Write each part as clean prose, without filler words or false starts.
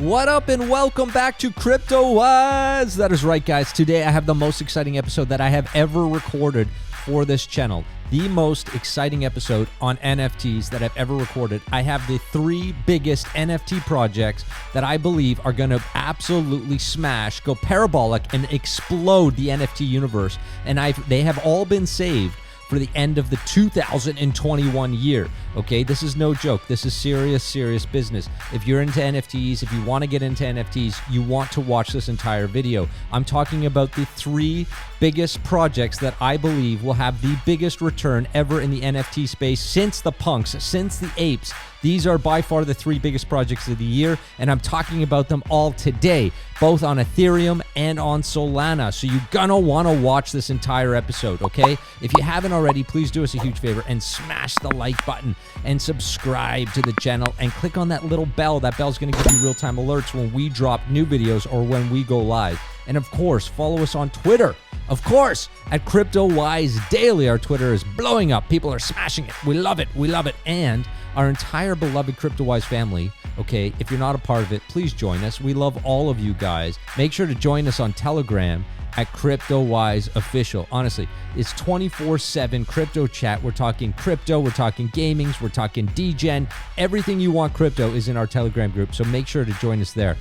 What up and welcome back to Cryptowise. That is right, guys. Today I have the most exciting episode that I have ever recorded for this channel. The most exciting episode on NFTs that I've ever recorded. I have the 3 biggest NFT projects that I believe are going to absolutely smash, go parabolic, and explode the NFT universe. And they have all been saved for the end of the 2021 year. Okay, this is no joke. This is serious business. If you're into NFTs, if you want to get into NFTs, you want to watch this entire video. I'm talking about the 3 biggest projects that I believe will have the biggest return ever in the NFT space since the punks, since the apes. These are by far the 3 biggest projects of the year, and I'm talking about them all today, both on Ethereum and on Solana. So you're gonna wanna watch this entire episode, okay? If you haven't already, please do us a huge favor and smash the like button and subscribe to the channel and click on that little bell. That bell's gonna give you real-time alerts when we drop new videos or when we go live. And of course, follow us on Twitter. Of course, at Cryptowise Daily. Our Twitter is blowing up. People are smashing it. We love it. We love it. And our entire beloved Cryptowise family, okay, if you're not a part of it, please join us. We love all of you guys. Make sure to join us on Telegram at Cryptowise Official. Honestly, it's 24/7 crypto chat. We're talking crypto, we're talking gamings, we're talking degen. Everything you want crypto is in our Telegram group, so make sure to join us there.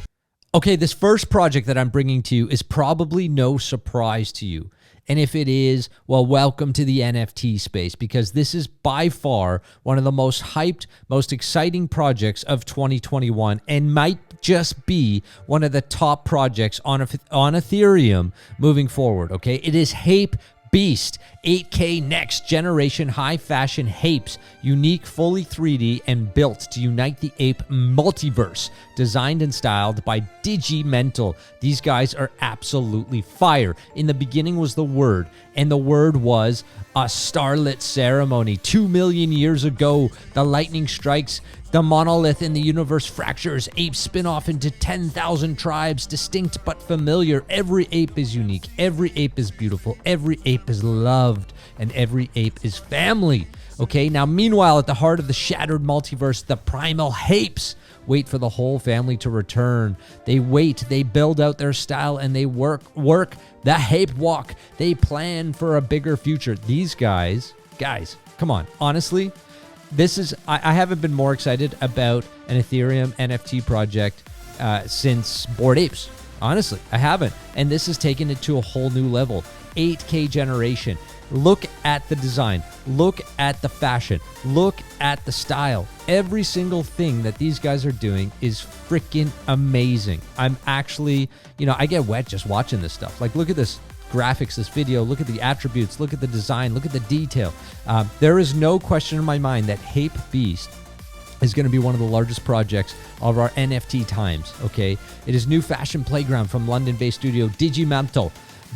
Okay, this first project that I'm bringing to you is probably no surprise to you. And if it is, well, welcome to the NFT space, because this is by far one of the most hyped, most exciting projects of 2021 and might just be one of the top projects on Ethereum moving forward, okay? It is Hapebeast, 8K next generation high fashion hapes, unique, fully 3D and built to unite the ape multiverse, designed and styled by Digimental. These guys are absolutely fire. In the beginning was the word, and the word was a starlit ceremony. 2 million years ago, the lightning strikes, the monolith in the universe fractures, apes spin off into 10,000 tribes, distinct but familiar. Every ape is unique, every ape is beautiful, every ape is loved, and every ape is family. Okay, now meanwhile, at the heart of the shattered multiverse, the primal hapes wait for the whole family to return. They wait, they build out their style, and they work the hape walk. They plan for a bigger future. These guys, come on, honestly, I haven't been more excited about an Ethereum NFT project since Bored Apes. Honestly, I haven't. And this has taken it to a whole new level. 8K generation. Look at the design. Look at the fashion. Look at the style. Every single thing that these guys are doing is freaking amazing. I'm actually, I get wet just watching this stuff. Like, look at this graphics, this video, look at the attributes, look at the design, look at the detail. There is no question in my mind that Hapebeast is going to be one of the largest projects of our NFT times, okay? It is new fashion playground from London-based studio Digimental,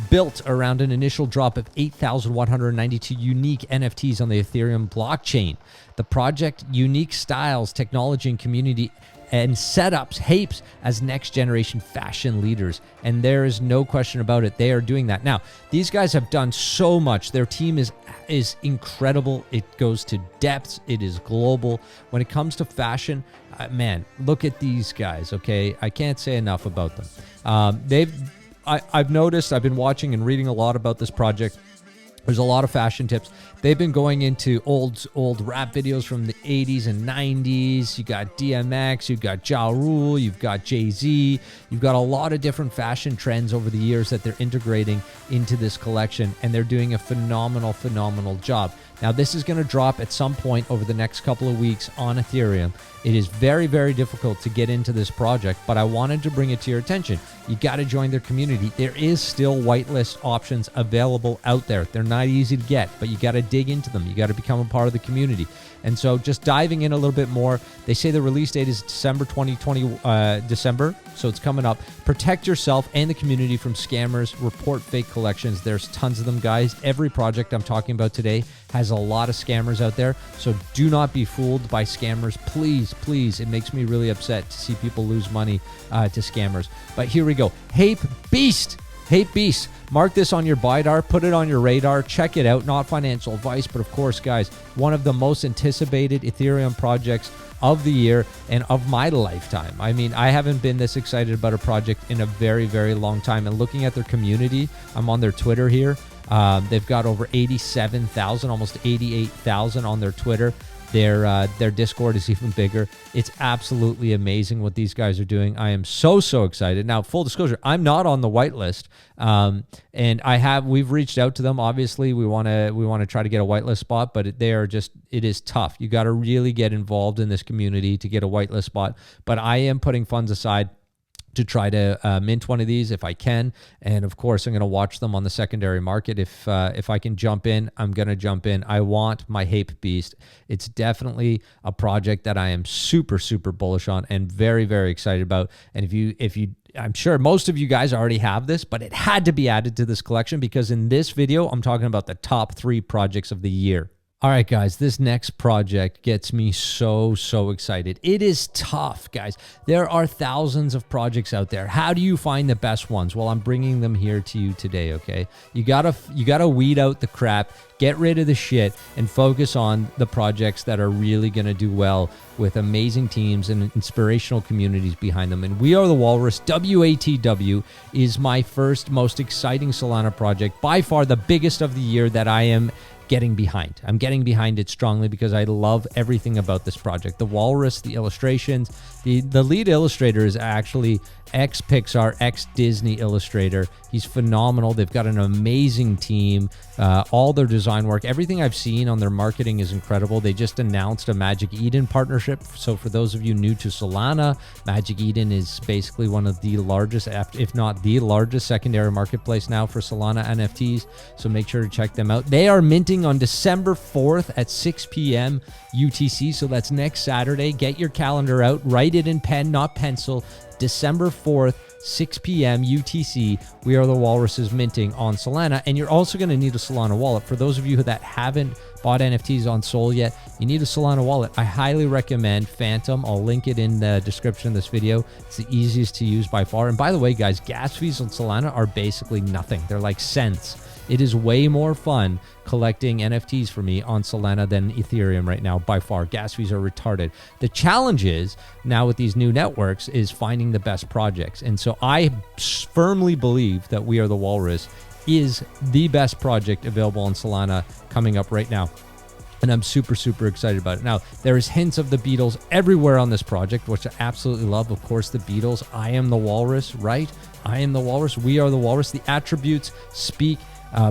built around an initial drop of 8,192 unique NFTs on the Ethereum blockchain. The project, unique styles, technology, and community and setups Hapes as next generation fashion leaders. And there is no question about it. They are doing that. Now, these guys have done so much. Their team is incredible. It goes to depths. It is global. When it comes to fashion, man, look at these guys, okay? I can't say enough about them. I've noticed, I've been watching and reading a lot about this project. There's a lot of fashion tips. They've been going into old rap videos from the 80s and 90s. You got DMX, you've got Ja Rule, you've got Jay-Z. You've got a lot of different fashion trends over the years that they're integrating into this collection, and they're doing a phenomenal job. Now, this is going to drop at some point over the next couple of weeks on Ethereum. It is very, very difficult to get into this project, but I wanted to bring it to your attention. You got to join their community. There is still whitelist options available out there. They're not easy to get, but you got to dig into them. You got to become a part of the community. And so just diving in a little bit more, they say the release date is December 2020, so it's coming up. Protect yourself and the community from scammers. Report fake collections. There's tons of them, guys. Every project I'm talking about today has a lot of scammers out there, so do not be fooled by scammers. Please, it makes me really upset to see people lose money to scammers. But here we go. Hapebeast. Hapebeast, mark this on your BIDAR, put it on your radar, check it out. Not financial advice, but of course, guys, one of the most anticipated Ethereum projects of the year and of my lifetime. I mean, I haven't been this excited about a project in a very, very long time. And looking at their community, I'm on their Twitter here. They've got over 87,000, almost 88,000 on their Twitter. Their Discord is even bigger. It's absolutely amazing what these guys are doing. I am so excited. Now, full disclosure, I'm not on the whitelist, and we've reached out to them. Obviously, we want to try to get a whitelist spot, but it is tough. You got to really get involved in this community to get a whitelist spot. But I am putting funds aside to try to mint one of these if I can. And of course, I'm going to watch them on the secondary market. If I can jump in, I'm going to jump in. I want my Hapebeast. It's definitely a project that I am super bullish on and very, very excited about. And if you I'm sure most of you guys already have this, but it had to be added to this collection because in this video, I'm talking about the top 3 projects of the year. All right, guys, this next project gets me so excited. It is tough, guys. There are thousands of projects out there. How do you find the best ones? Well, I'm bringing them here to you today, okay? You gotta weed out the crap, get rid of the shit, and focus on the projects that are really gonna do well with amazing teams and inspirational communities behind them. And We Are the Walrus, WATW, is my first, most exciting Solana project, by far the biggest of the year that I am getting behind. I'm getting behind it strongly because I love everything about this project. The walrus, the illustrations, the lead illustrator is actually ex-Pixar, ex-Disney illustrator. He's phenomenal. They've got an amazing team. All their design work, everything I've seen on their marketing is incredible. They just announced a Magic Eden partnership. So for those of you new to Solana, Magic Eden is basically one of the largest, if not the largest secondary marketplace now for Solana NFTs. So make sure to check them out. They are minting on December 4th at 6 p.m. UTC. So that's next Saturday. Get your calendar out. Write it in pen, not pencil. December 4th, 6 p.m. UTC, We Are the Walruses minting on Solana. And you're also going to need a Solana wallet. For those of you that haven't bought NFTs on Sol yet, you need a Solana wallet. I highly recommend Phantom. I'll link it in the description of this video. It's the easiest to use by far. And by the way, guys, gas fees on Solana are basically nothing. They're like cents. It is way more fun collecting NFTs for me on Solana than Ethereum right now, by far. Gas fees are retarded. The challenge is now with these new networks is finding the best projects. And so I firmly believe that We Are the Walrus is the best project available on Solana coming up right now. And I'm super excited about it. Now, there is hints of the Beatles everywhere on this project, which I absolutely love. Of course, the Beatles. I am the walrus, right? I am the walrus. We are the walrus. The attributes speak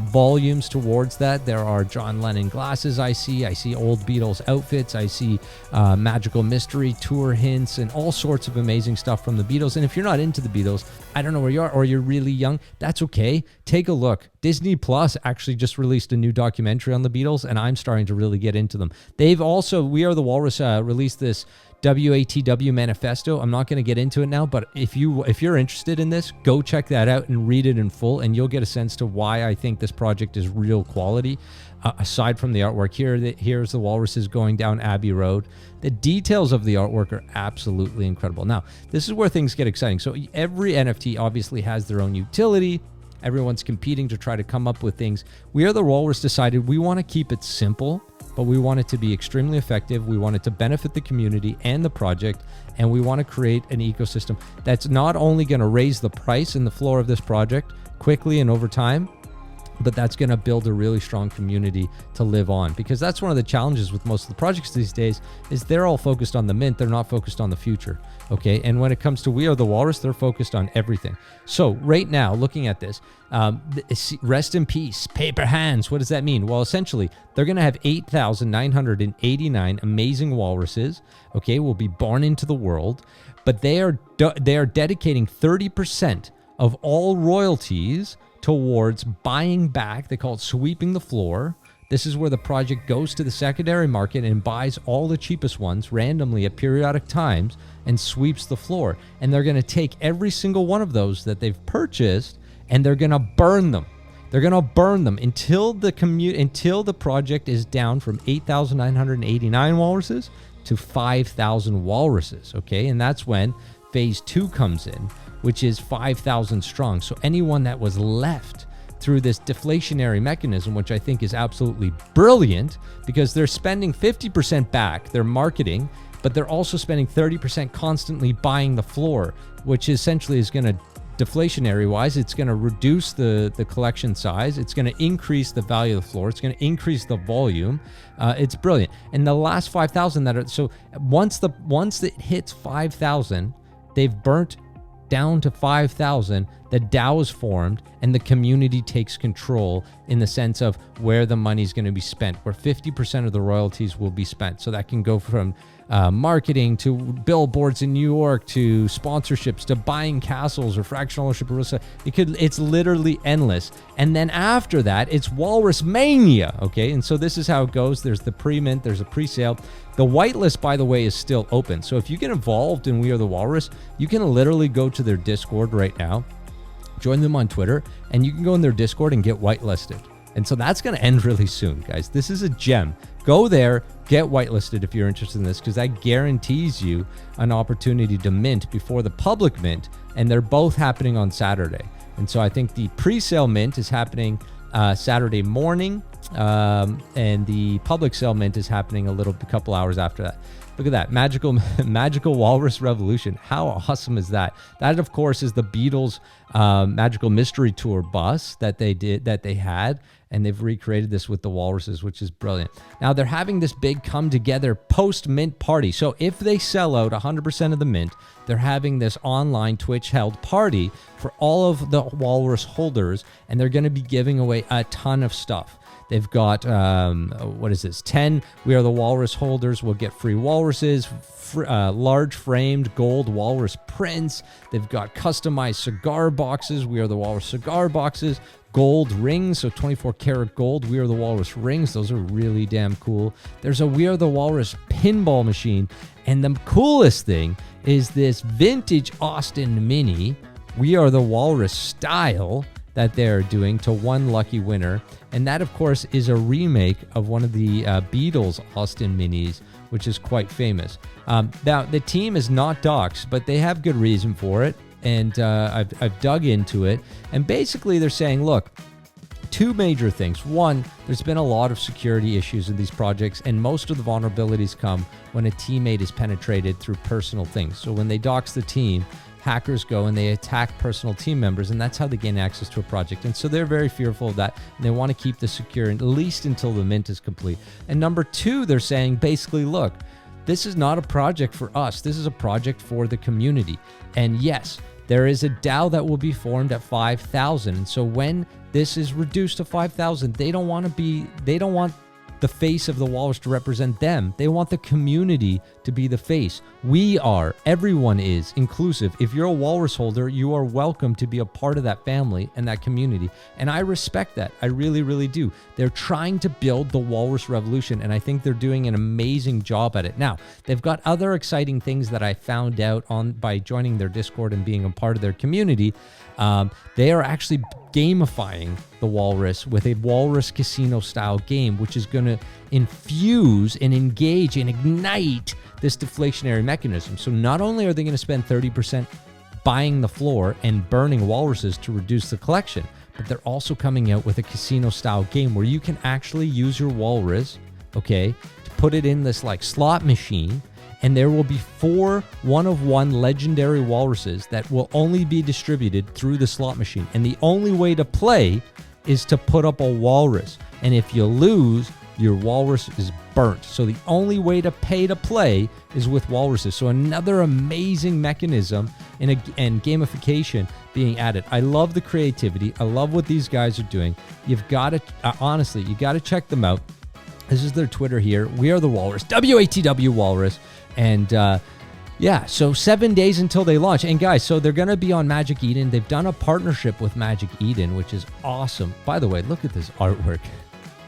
volumes towards that. There are John Lennon glasses I see old Beatles outfits, I see magical mystery tour hints and all sorts of amazing stuff from the Beatles. And if you're not into the Beatles, I don't know where you are, or you're really young, that's okay. Take a look. Disney Plus actually just released a new documentary on the Beatles, and I'm starting to really get into them. They've also, We Are the Walrus released this WATW manifesto. I'm not going to get into it now, but if you're interested in this, go check that out and read it in full, and you'll get a sense to why I think this project is real quality. Aside from the artwork, here's the walruses going down Abbey Road. The details of the artwork are absolutely incredible. Now, this is where things get exciting. So every NFT obviously has their own utility. Everyone's competing to try to come up with things. We Are the Walrus decided we want to keep it simple, but we want it to be extremely effective. We want it to benefit the community and the project, and we want to create an ecosystem that's not only going to raise the price and the floor of this project quickly and over time, but that's going to build a really strong community to live on. Because that's one of the challenges with most of the projects these days is they're all focused on the mint. They're not focused on the future. Okay. And when it comes to We Are the Walrus, they're focused on everything. So right now, looking at this, rest in peace, paper hands. What does that mean? Well, essentially, they're going to have 8,989 amazing walruses. Okay. Will be born into the world, but they are dedicating 30% of all royalties towards buying back. They call it sweeping the floor. This is where the project goes to the secondary market and buys all the cheapest ones randomly at periodic times and sweeps the floor. And they're going to take every single one of those that they've purchased and they're going to burn them. They're going to burn them until the project is down from 8,989 walruses to 5,000 walruses. Okay. And that's when phase 2 comes in, which is 5,000 strong. So anyone that was left through this deflationary mechanism, which I think is absolutely brilliant, because they're spending 50% back, they're marketing, but they're also spending 30% constantly buying the floor, which essentially is going to, deflationary wise, it's going to reduce the collection size. It's going to increase the value of the floor. It's going to increase the volume. It's brilliant. And the last 5,000 that are, so once it hits 5,000, they've burnt down to 5,000, the DAO is formed and the community takes control in the sense of where the money is going to be spent, where 50% of the royalties will be spent. So that can go from marketing to billboards in New York to sponsorships to buying castles or fractional ownership. It's literally endless. And then after that, it's Walrus Mania. Okay. And so this is how it goes. There's the pre-mint, there's a pre-sale. The whitelist, by the way, is still open. So if you get involved in We Are the Walrus, you can literally go to their Discord right now, join them on Twitter, and you can go in their Discord and get whitelisted. And so that's going to end really soon, guys. This is a gem. Go there, get whitelisted if you're interested in this, because that guarantees you an opportunity to mint before the public mint, and they're both happening on Saturday. And so I think the pre-sale mint is happening Saturday morning, and the public sale mint is happening a couple hours after that. Look at that, magical Walrus Revolution. How awesome is that? That, of course, is the Beatles Magical Mystery Tour bus that they had, and they've recreated this with the walruses, which is brilliant. Now they're having this big come together post-mint party. So if they sell out 100% of the mint, they're having this online Twitch held party for all of the walrus holders, and they're going to be giving away a ton of stuff. They've got, 10 We Are the Walrus holders will get free walruses, large framed gold walrus prints. They've got customized cigar boxes, We Are the Walrus cigar boxes, gold rings, so 24 karat gold We Are the Walrus rings. Those are really damn cool. There's a We Are the Walrus pinball machine. And the coolest thing is this vintage Austin Mini We Are the Walrus style that they're doing to one lucky winner. And that, of course, is a remake of one of the Beatles Austin Minis, which is quite famous. Now, the team is not doxxed, but they have good reason for it. And I've dug into it. And basically, they're saying, look, two major things. One, there's been a lot of security issues in these projects, and most of the vulnerabilities come when a teammate is penetrated through personal things. So when they dox the team, hackers go and they attack personal team members, and that's how they gain access to a project. And so they're very fearful of that, and they want to keep this secure at least until the mint is complete. And number two, they're saying basically, look, this is not a project for us. This is a project for the community. And yes, there is a DAO that will be formed at 5,000. And so when this is reduced to 5,000, they don't want the face of the walrus to represent them. They want the community to be the face. Everyone is inclusive. If you're a walrus holder, you are welcome to be a part of that family and that community. And I respect that. I really, really do. They're trying to build the walrus revolution, and I think they're doing an amazing job at it. Now, they've got other exciting things that I found out by joining their Discord and being a part of their community. They are actually gamifying the walrus with a walrus casino style game, which is going to infuse and engage and ignite this deflationary mechanism. So not only are they going to spend 30% buying the floor and burning walruses to reduce the collection, but they're also coming out with a casino style game where you can actually use your walrus, okay, to put it in this like slot machine. And there will be 4 one-of-one legendary walruses that will only be distributed through the slot machine. And the only way to play is to put up a walrus. And if you lose, your walrus is burnt. So the only way to pay to play is with walruses. So another amazing mechanism and gamification being added. I love the creativity. I love what these guys are doing. You've got to, honestly, you got to check them out. This is their Twitter here. We Are the Walrus, WATW Walrus. And so 7 days until they launch. And guys, so they're going to be on Magic Eden. They've done a partnership with Magic Eden, which is awesome. By the way, look at this artwork.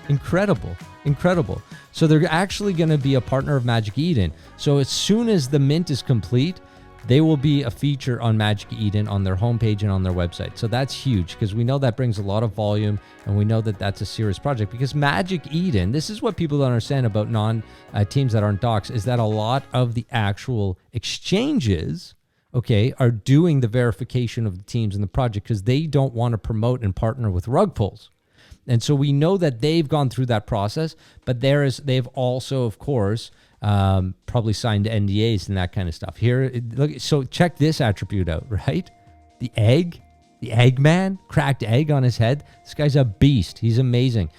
Incredible. So they're actually going to be a partner of Magic Eden. So as soon as the mint is complete, they will be a feature on Magic Eden on their homepage and on their website. So that's huge because we know that brings a lot of volume, and we know that that's a serious project because Magic Eden, this is what people don't understand about teams that aren't docs, is that a lot of the actual exchanges, okay, are doing the verification of the teams in the project because they don't want to promote and partner with rug pulls. And so we know that they've gone through that process, but they've also, of course, probably signed NDAs and that kind of stuff. Here, look. So check this attribute out, right? The egg man, cracked egg on his head. This guy's a beast. He's amazing.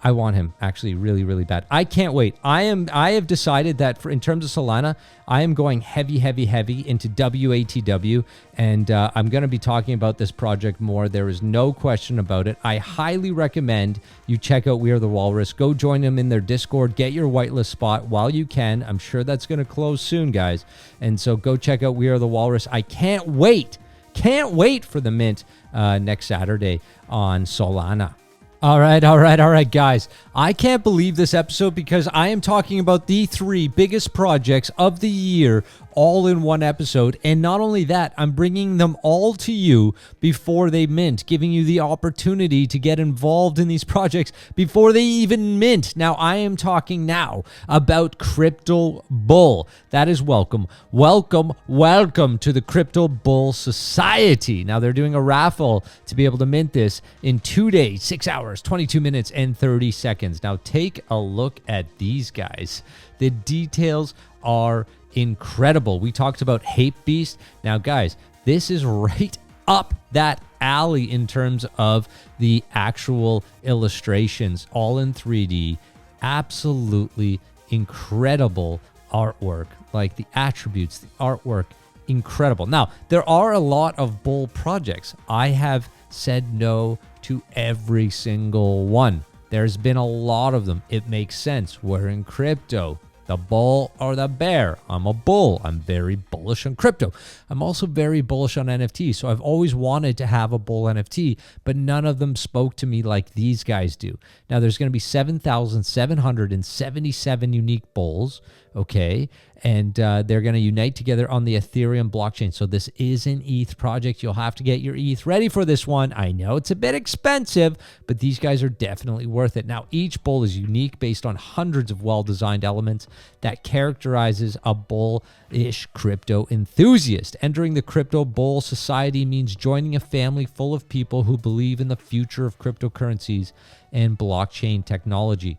I want him actually really, really bad. I can't wait. I have decided that in terms of Solana, I am going heavy into WATW, and I'm going to be talking about this project more. There is no question about it. I highly recommend you check out We Are the Walrus. Go join them in their Discord. Get your whitelist spot while you can. I'm sure that's going to close soon, guys. And so go check out We Are the Walrus. I can't wait. Can't wait for the mint next Saturday on Solana. All right, guys. I can't believe this episode because I am talking about the 3 biggest projects of the year all in one episode. And not only that, I'm bringing them all to you before they mint, giving you the opportunity to get involved in these projects before they even mint. Now, I am talking now about Crypto Bull. That is welcome to the Crypto Bull Society. Now, they're doing a raffle to be able to mint this in 2 days, 6 hours, 22 minutes, and 30 seconds. Now, take a look at these guys. The details are incredible. We talked about Hapebeast. Now, guys, this is right up that alley in terms of the actual illustrations, all in 3D. Absolutely incredible artwork. Like the attributes, the artwork, incredible. Now, there are a lot of bull projects. I have said no to every single one. There's been a lot of them. It makes sense. We're in crypto. The bull or the bear? I'm a bull. I'm very bullish on crypto. I'm also very bullish on NFTs. So I've always wanted to have a bull NFT, but none of them spoke to me like these guys do. Now there's going to be 7,777 unique bulls. Okay. And they're going to unite together on the Ethereum blockchain. So this is an ETH project. You'll have to get your ETH ready for this one. I know it's a bit expensive, but these guys are definitely worth it. Now, each bull is unique based on hundreds of well-designed elements that characterizes a bullish crypto enthusiast. Entering the Crypto Bull Society means joining a family full of people who believe in the future of cryptocurrencies and blockchain technology.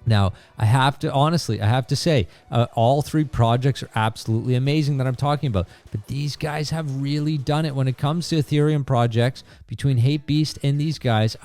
Now, I have to say, all 3 projects are absolutely amazing that I'm talking about. But these guys have really done it when it comes to Ethereum projects. Between Hapebeast and these guys,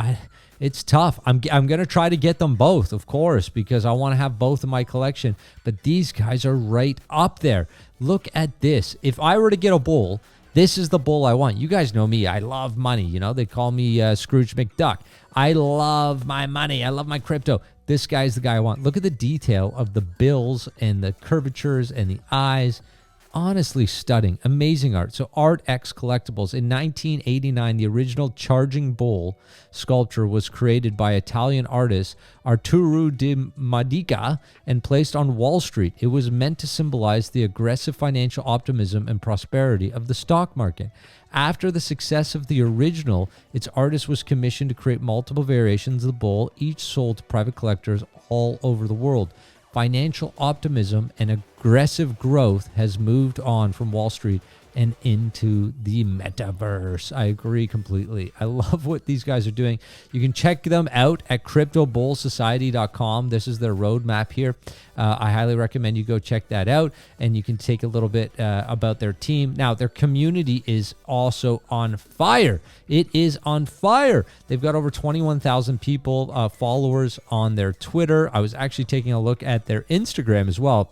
it's tough. I'm going to try to get them both, of course, because I want to have both in my collection. But these guys are right up there. Look at this. If I were to get a bull, this is the bull I want. You guys know me. I love money. You know, they call me Scrooge McDuck. I love my money. I love my crypto. This guy's the guy I want. Look at the detail of the bills and the curvatures and the eyes. Honestly stunning. Amazing art. So Art X Collectibles. In 1989, the original Charging Bull sculpture was created by Italian artist Arturo Di Madica and placed on Wall Street. It was meant to symbolize the aggressive financial optimism and prosperity of the stock market. After the success of the original, its artist was commissioned to create multiple variations of the bull, each sold to private collectors all over the world. Financial optimism and aggressive growth has moved on from Wall Street and into the metaverse. I agree completely. I love what these guys are doing. You can check them out at cryptobullsociety.com. This is their roadmap here. I highly recommend you go check that out, and you can take a little bit about their team. Now, their community is also on fire. It is on fire. They've got over 21,000 people, followers on their Twitter. I was actually taking a look at their Instagram as well,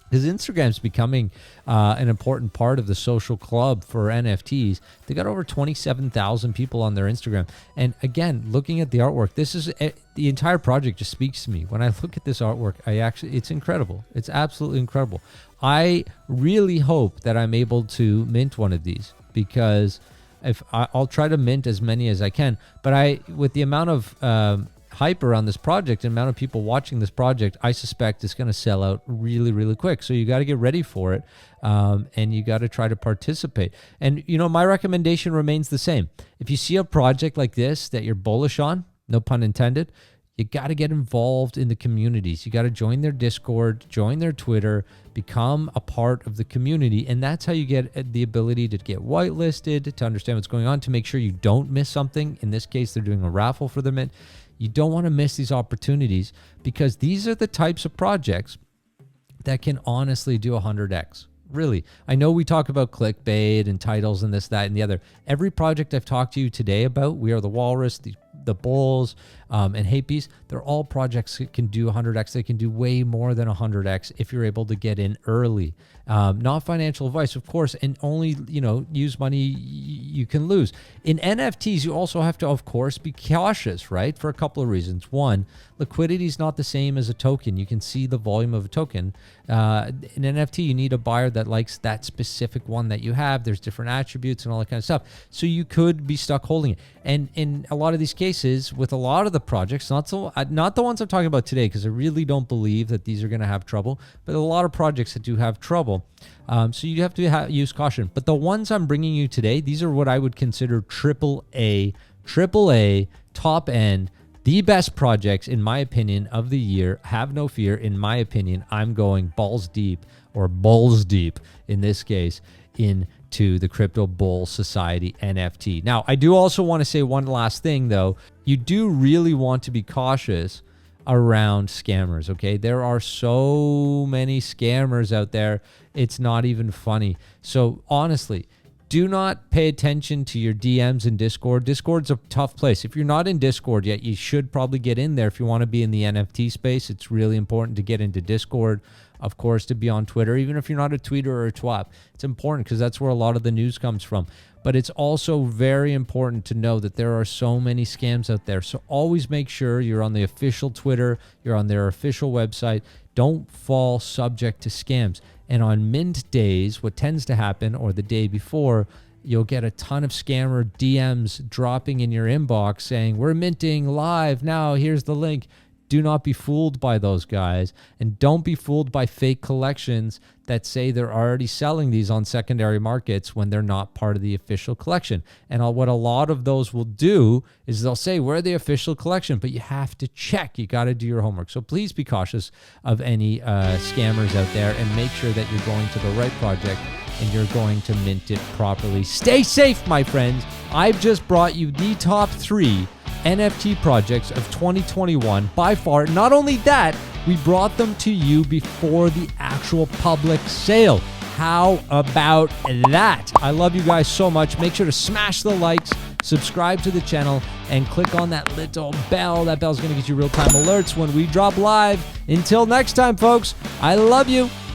because Instagram's becoming an important part of the social club for NFTs. They got over 27,000 people on their Instagram. And again, looking at the artwork, the entire project just speaks to me. When I look at this artwork, it's incredible. It's absolutely incredible. I really hope that I'm able to mint one of these, because I'll try to mint as many as I can. But with the amount of hype around this project and amount of people watching this project, I suspect it's going to sell out really, really quick. So you got to get ready for it, and you got to try to participate. And, my recommendation remains the same. If you see a project like this that you're bullish on, no pun intended, you got to get involved in the communities. You got to join their Discord, join their Twitter, become a part of the community. And that's how you get the ability to get whitelisted, to understand what's going on, to make sure you don't miss something. In this case, they're doing a raffle for the mint. You don't want to miss these opportunities, because these are the types of projects that can honestly do 100x. Really. I know we talk about clickbait and titles and this, that, and the other. Every project I've talked to you today about, We Are the Walrus, the Bulls, and Hapebeast, they're all projects that can do 100x. They can do way more than 100x if you're able to get in early. Not financial advice, of course, and only, use money you can lose. In NFTs, you also have to, of course, be cautious, right? For a couple of reasons. One, liquidity is not the same as a token. You can see the volume of a token. In NFT, you need a buyer that likes that specific one that you have. There's different attributes and all that kind of stuff. So you could be stuck holding it. And in a lot of these cases, with a lot of the projects, not the ones I'm talking about today, because I really don't believe that these are going to have trouble, but a lot of projects that do have trouble. So you have to use caution. But the ones I'm bringing you today, these are what I would consider AAA, top end, the best projects, in my opinion, of the year. Have no fear. In my opinion, I'm going balls deep, or bulls deep in this case, into the Crypto Bull Society NFT. Now, I do also want to say one last thing, though. You do really want to be cautious around scammers, okay? There are so many scammers out there, it's not even funny. So honestly, do not pay attention to your DMs in Discord. Discord's a tough place. If you're not in Discord yet, you should probably get in there if you want to be in the NFT space. It's really important to get into Discord. Of course, to be on Twitter, even if you're not a tweeter or a twap. It's important because that's where a lot of the news comes from. But it's also very important to know that there are so many scams out there. So always make sure you're on the official Twitter, you're on their official website. Don't fall subject to scams. And on mint days, what tends to happen, or the day before, you'll get a ton of scammer DMs dropping in your inbox saying, we're minting live now, here's the link. Do not be fooled by those guys, and don't be fooled by fake collections that say they're already selling these on secondary markets when they're not part of the official collection. And what a lot of those will do is they'll say, we're the official collection, but you have to check. You got to do your homework. So please be cautious of any scammers out there, and make sure that you're going to the right project and you're going to mint it properly. Stay safe, my friends. I've just brought you the top 3 NFT projects of 2021 by far. Not only that, we brought them to you before the actual public sale. How about that? I love you guys so much. Make sure to smash the likes, subscribe to the channel, and click on that little bell. That bell's going to get you real-time alerts when we drop live. Until next time, folks, I love you.